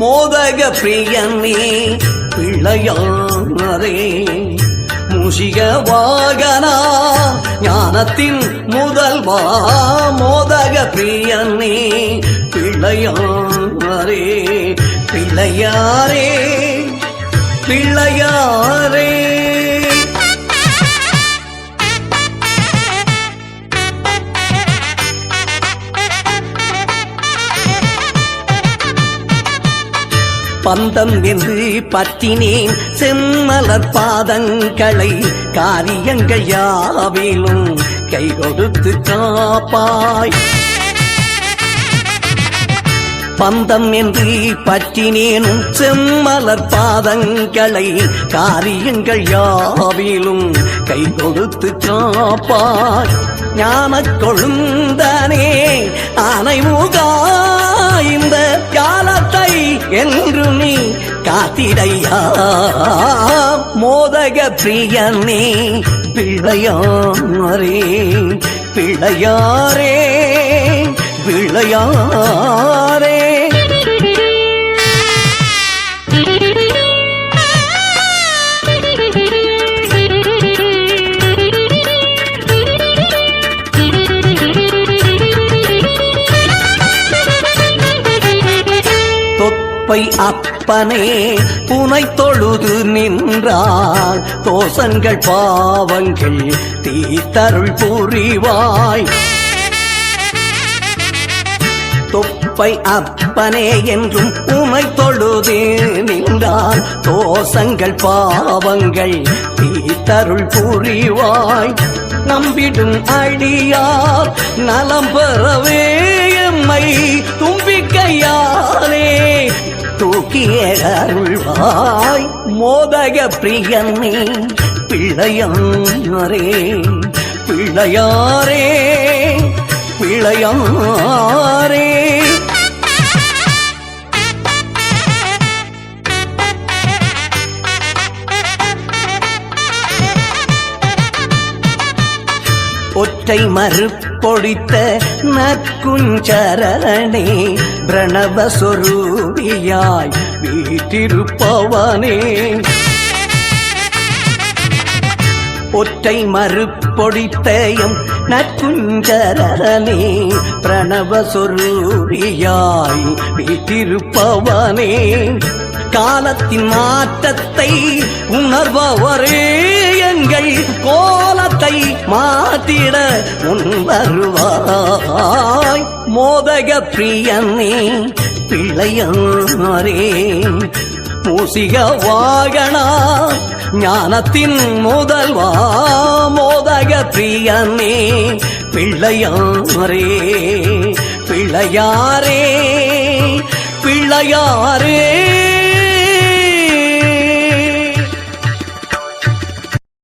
மோதக பிரியனே பிள்ளையாரே மூஷிக வாகனா ஞானத்தின் முதல்வா மோதக பிரியனே பிள்ளையாரே பிள்ளையாரே பிள்ளையாரே பந்தம் என்று பற்றினேன் செம்மலர் பாதங்களை காரியங்கள் யாவிலும் கை கொடுத்து காப்பாய் பந்தம் என்று பற்றினேனும் செம்மலர் பாதங்களை காரியங்கள் யாவிலும் கை கொடுத்து காப்பாய் ஞானக் கொழுந்தனே ஆனைமுகா இந்த காலத்தை என்று நீ காத்திடையா மோதக பிரியனே பிள்ளையாரே பிள்ளையாரே பிள்ளையாரே அப்பனே புனை தொழுது நின்றால் தோசங்கள் பாவங்கள் தீத்தருள் புரிவாய் தொப்பை அப்பனே என்றும் உமை தொழுது நின்றால் தோசங்கள் பாவங்கள் தீத்தருள் புரிவாய் நம்பிடும் அடியார் நலம் பெறவே எம்மை தும்பிக்கையாலே தூக்கிய அருள்வாய் மோதக பிரியனே பிள்ளையாரே பிள்ளையாரே பிள்ளையாரே ஒற்றை மறுப்பொழித்த நற்குஞ்சரணே பிரணவஸ்வரூபியாய் வீற்றிருப்பவனே ஒற்றை மறுப்பொழித்தயம் நற்குஞ்சரணே பிரணவஸ்வரூபியாய் வீற்றிருப்பவனே காலத்தின் மாற்றத்தை உணர்பவரே எங்கள் கோலத்தை மாற்றிட வருவாய் மோதக பிரியனே பிள்ளையாரே மூசிக வாகனா ஞானத்தின் முதல்வா மோதக பிரியனே பிள்ளையாரே பிள்ளையாரே பிள்ளையாரே